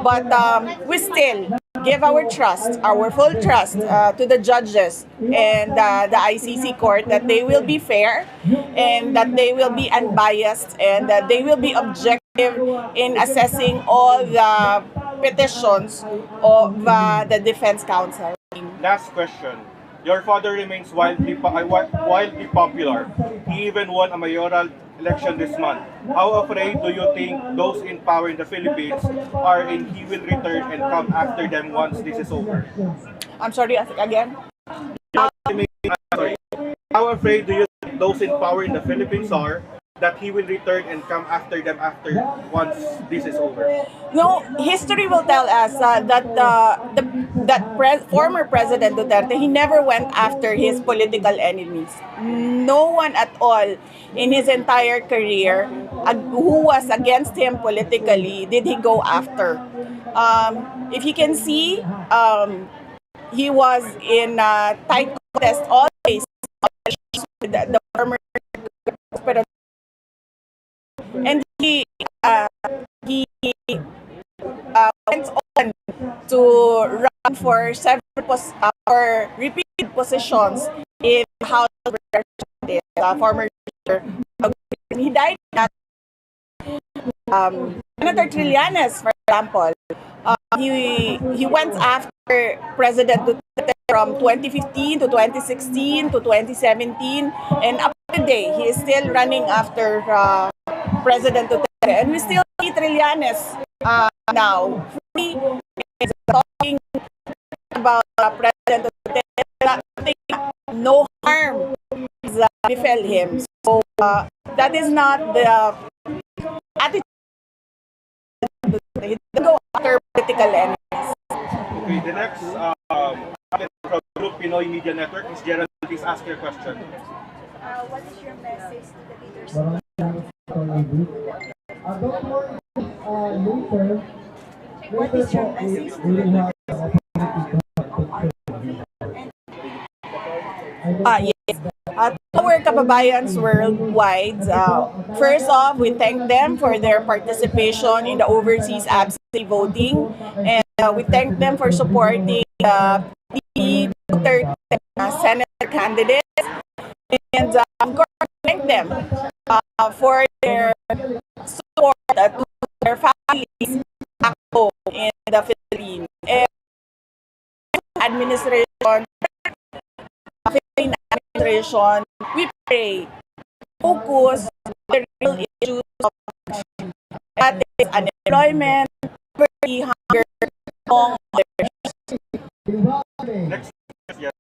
But we still give our trust, our full trust to the judges and the ICC court that they will be fair and that they will be unbiased and that they will be objective in assessing all the petitions of the defense counsel. Last question. Your father remains wildly popular. He even won a mayoral election this month. How afraid do you think those in power in the Philippines are and he will return and come after them once this is over? I'm sorry, again? Sorry. How afraid do you think those in power in the Philippines are that he will return and come after them once this is over? No, history will tell us former President Duterte, he never went after his political enemies. No one at all in his entire career who was against him politically did he go after. If you can see, he was in tight contest always with the former president. And he went on to run for for repeated positions in the House of Representatives, former leader. He died at Senator Trillanes, for example. He went after President Duterte from 2015 to 2016 to 2017, and up to today, he is still running after President Duterte. And we still see Trillanes now. He is talking about President Duterte. No harm has befell him. So that is not the attitude. He doesn't go after political enemies. Okay, the next from Group Pinoy Media Network is Gerald. Please ask your question. What is your message to the leaders of What is your message to the leaders? Yes. To our kababayans worldwide, first off, we thank them for their participation in the overseas absentee voting, and we thank them for supporting the Duterte senator candidates, and of course, we thank them for their support to their families back home in the Philippines. And Philippine administration, we pray, focus on the real issues of the nation. That is unemployment, poverty, hunger, among others. Next question.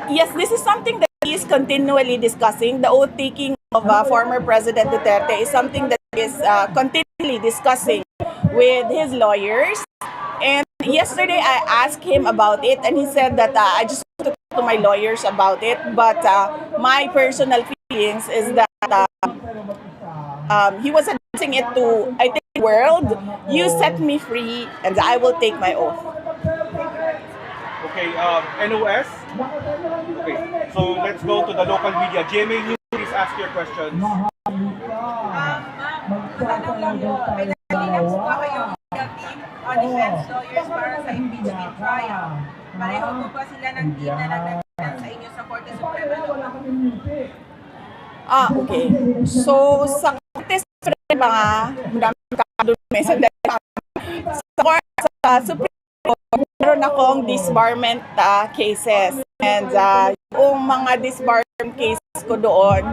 Yes, this is something that he is continually discussing. The oath-taking of former President Duterte is something that he is continually discussing with his lawyers. And yesterday I asked him about it, and he said that I just want to talk to my lawyers about it. But my personal feelings is that he was addressing it to, I think, the world. You set me free, and I will take my oath. Okay, NOS. Okay, so let's go to the local media. GMA News, please ask your questions. Matanong lang po, may nagkalilang po ba kayong legal team o defense lawyers para sa impeachment trial? Pareho po ba sila ng team na nagdadaan sa inyo sa Korte Suprema noon? Okay. So, sa Korte Suprema, madaming kakadumi sa Supreme Court, meron akong disbarment cases. And yung mga disbarment cases ko doon,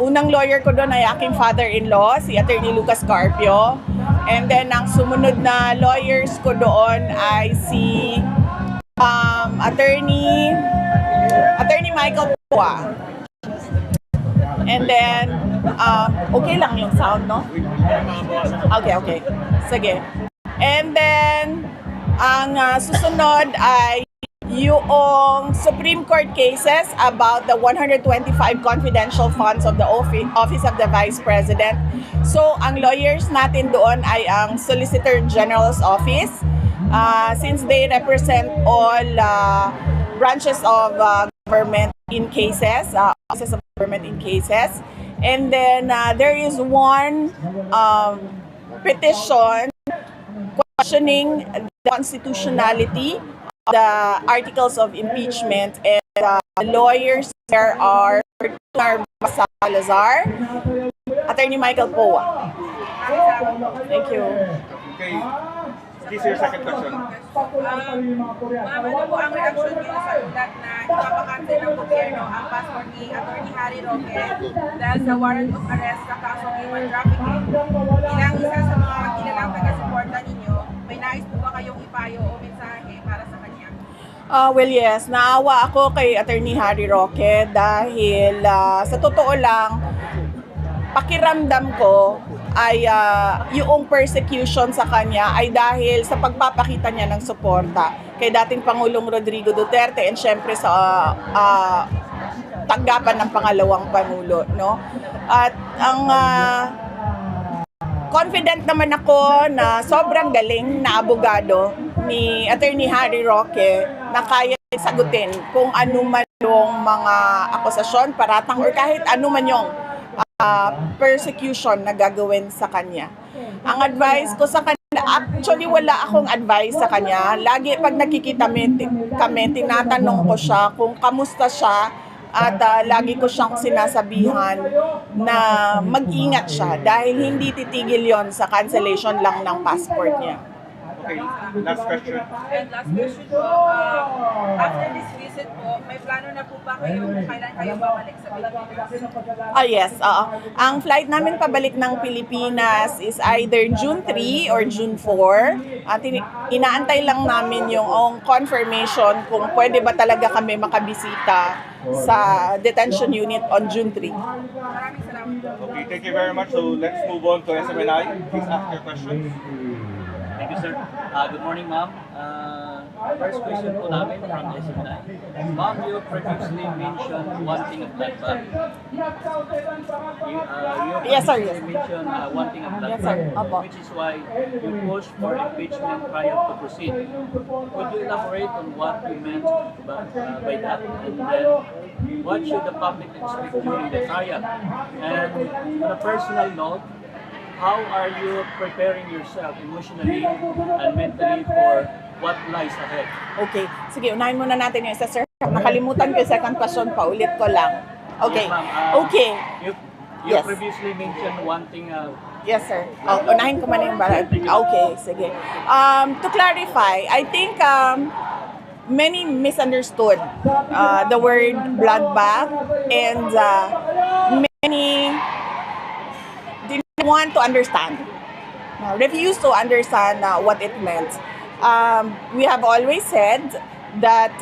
unang lawyer ko doon ay aking father-in-law, si Attorney Lucas Carpio. And then, ang sumunod na lawyers ko doon ay si Attorney Michael Pua. And then, okay lang yung sound, no? Okay. Sige. And then, ang susunod ay yung Supreme Court cases about the 125 confidential funds of the Office of the Vice President. So, ang lawyers natin doon ay ang Solicitor General's Office, since they represent all branches of government in cases, offices of government in cases. And then there is one petition questioning the constitutionality of the articles of impeachment, and the lawyers there are Salazar, Attorney Michael Poa. Thank you. Okay. This is your second question. Ma'am, ano po ang reaction niyo sa ulat na ipapakancel ng gobyerno ang passport ni Atty. Harry Roque dahil sa warrant of arrest sa kasong human trafficking? Bilang isa sa mga kilalang taga-suporta ninyo, may nais po ba kayong ipayo o mensahe para sa kanya? Well, yes, naawa ako kay Attorney Harry Roque dahil sa totoo lang, pakiramdam ko ay yung persecution sa kanya ay dahil sa pagpapakita niya ng suporta kay dating Pangulong Rodrigo Duterte and syempre sa tanggapan ng pangalawang Pangulo, no? At ang confident naman ako na sobrang galing na abogado ni Attorney Harry Roque na kaya sagutin kung ano man yung mga akusasyon, paratang, or kahit ano man yung persecution na gagawin sa kanya. Ang advice ko sa kanya, actually wala akong advice sa kanya. Lagi pag nakikita kami, tinatanong ko siya kung kamusta siya, at lagi ko siyang sinasabihan na mag-ingat siya dahil hindi titigil yon sa cancellation lang ng passport niya. Okay, last question. And last question po, after this visit po, may plano na po ba kayo kung kailan kayo babalik sa Pilipinas? Yes. Ang flight namin pabalik ng Pilipinas is either June 3 or June 4. At inaantay lang namin yung confirmation kung pwede ba talaga kami makabisita sa detention unit on June 3. Maraming salamat. Okay, thank you very much. So let's move on to SMNI. Please ask your questions. Thank you, sir. Good morning, ma'am. First question po namin from SMNI. Ma'am, you previously mentioned wanting a blood bath. Yes, sir, yes. Mentioned wanting a blood Yes, sir. bath, Opo. which is why you pushed for impeachment trial to proceed. Could you elaborate on what you meant by that? And then, what should the public expect during the trial? And on a personal note, how are you preparing yourself emotionally and mentally for what lies ahead? Okay. Sige, unahin muna natin yung isa, sir. Nakalimutan ko yung second question pa. Ulit ko lang. Okay. Yes, ma'am. Okay. You Yes. previously mentioned wanting Yes, sir. Unahin ko man yung balat. Okay, sige. To clarify, I think many misunderstood the word bloodbath, and many didn't want to understand, refused to understand what it meant. We have always said that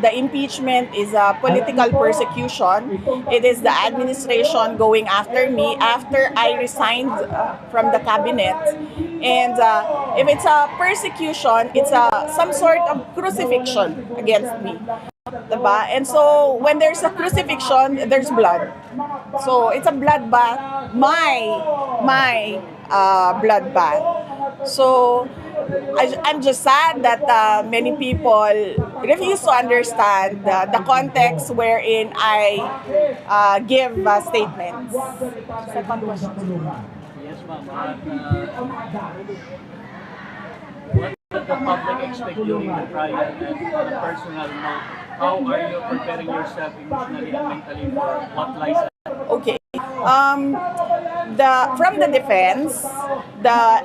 the impeachment is a political persecution. It is the administration going after me after I resigned from the cabinet. And if it's a persecution, it's some sort of crucifixion against me. Diba? And so, when there's a crucifixion, there's blood. So, it's a bloodbath. My bloodbath. So, I'm just sad that many people refuse to understand the context wherein I give statements. Second question. yes, ma'am. What does the public expect during the trial? And on a personal note, how are you preparing yourself emotionally and mentally for what lies ahead? Okay. From the defense, the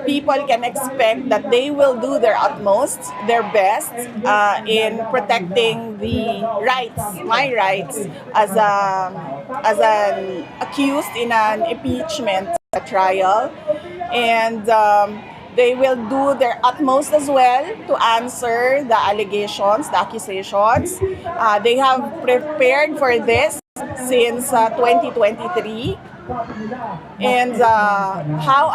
people can expect that they will do their utmost, their best in protecting the rights, my rights as an accused in an impeachment trial, and they will do their utmost as well to answer the allegations, the accusations. They have prepared for this since 2023. And how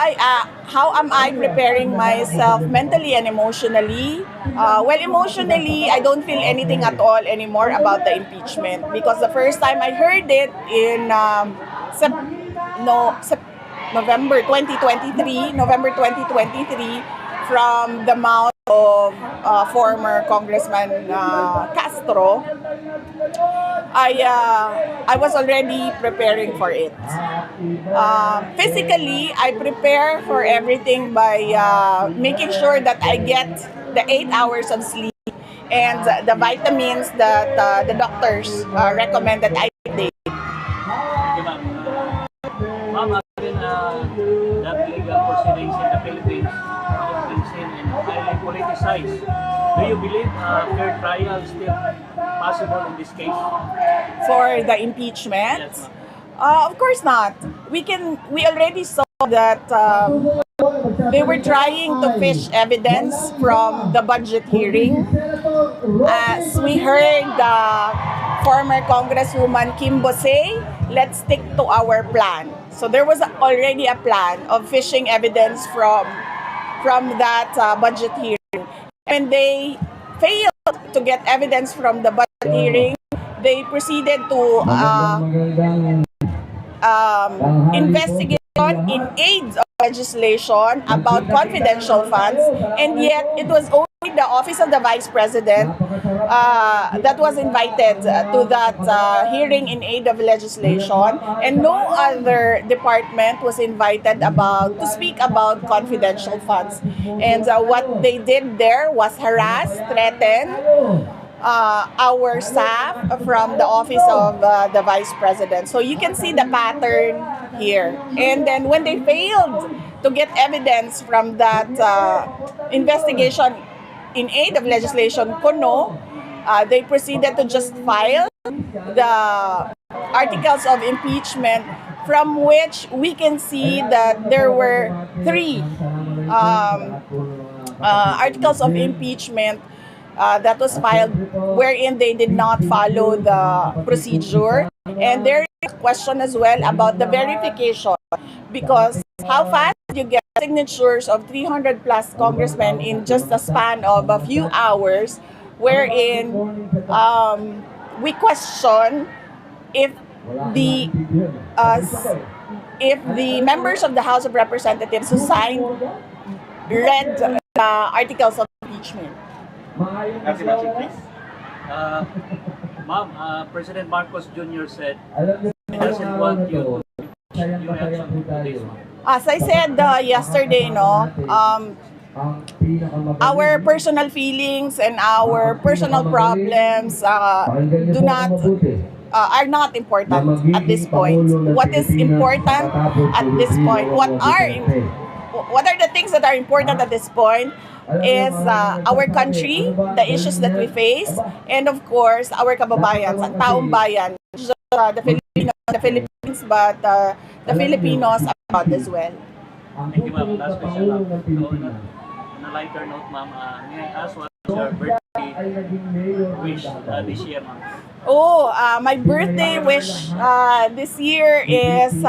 am I preparing myself mentally and emotionally? Well, emotionally, I don't feel anything at all anymore about the impeachment, because the first time I heard it in November 2023, from the mouth of former Congressman Castro, I was already preparing for it. Physically, I prepare for everything by making sure that I get the 8 hours of sleep and the vitamins that the doctors recommend that I take. Thank you, ma'am. Ma'am, given that legal proceedings in the Philippines have been seen and highly politicized, do you believe fair trial is still possible in this case? For the impeachment? Yes, ma'am. Of course not. We already saw that they were trying to fish evidence from the budget hearing. As we heard former Congresswoman Kimbo say, let's stick to our plan. So there was already a plan of fishing evidence from that budget hearing. When they failed to get evidence from the budget hearing, they proceeded to investigation in aid of legislation about confidential funds, and yet it was only the Office of the Vice President that was invited to that hearing in aid of legislation, and no other department was invited to speak about confidential funds. And what they did there was harass, threaten our staff from the Office of the Vice President. So you can see the pattern here. And then when they failed to get evidence from that investigation in aid of legislation, they proceeded to just file the articles of impeachment, from which we can see that there were 3 articles of impeachment that was filed wherein they did not follow the procedure. And there is a question as well about the verification, because how fast you get signatures of 300 plus congressmen in just a span of a few hours, wherein we question if the members of the House of Representatives who signed read the articles of impeachment. As you mentioned, please. Ma'am, President Marcos Jr. said he doesn't want you to your action to this, ma'am. As I said yesterday, our personal feelings and our personal problems are not important at this point. What is important at this point? What are the things that are important at this point is our country, the issues that we face, and of course, our kababayans, ang taong bayan, not just the Philippines, but the Filipinos abroad as well. Thank you, ma'am. Last question, ma'am. So, on a lighter note, ma'am, may I ask what is your birthday wish this year, ma'am? My birthday wish this year is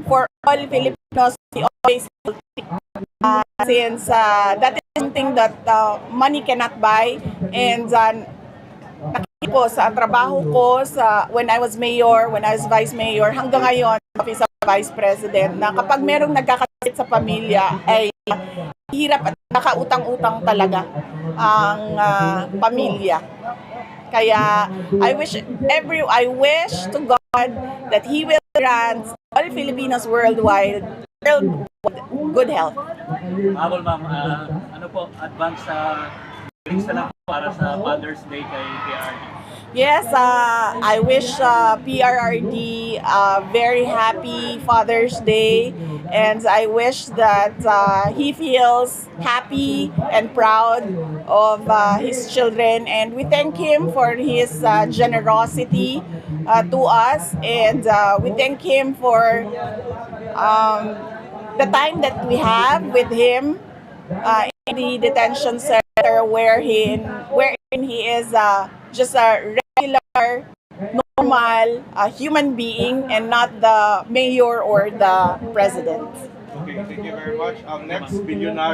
for all Filipinos to be always healthy. Since that is something that money cannot buy, and nakikita ko sa trabaho ko when I was mayor, when I was vice mayor, hanggang ngayon Office of Vice President, na kapag merong nagkakasakit sa pamilya ay hirap at nakautang-utang talaga ang pamilya. Kaya I wish to God that He will grant all Filipinos worldwide good health. Mabol, ma'am, ano po, advance greetings na lang po para sa Father's Day kay PRRD. Yes, I wish PRRD a very happy Father's Day, and I wish that he feels happy and proud of his children, and we thank him for his generosity to us, and we thank him for the time that we have with him in the detention center, wherein he is just a regular, normal human being and not the mayor or the president. Okay, thank you very much. Next, billionaire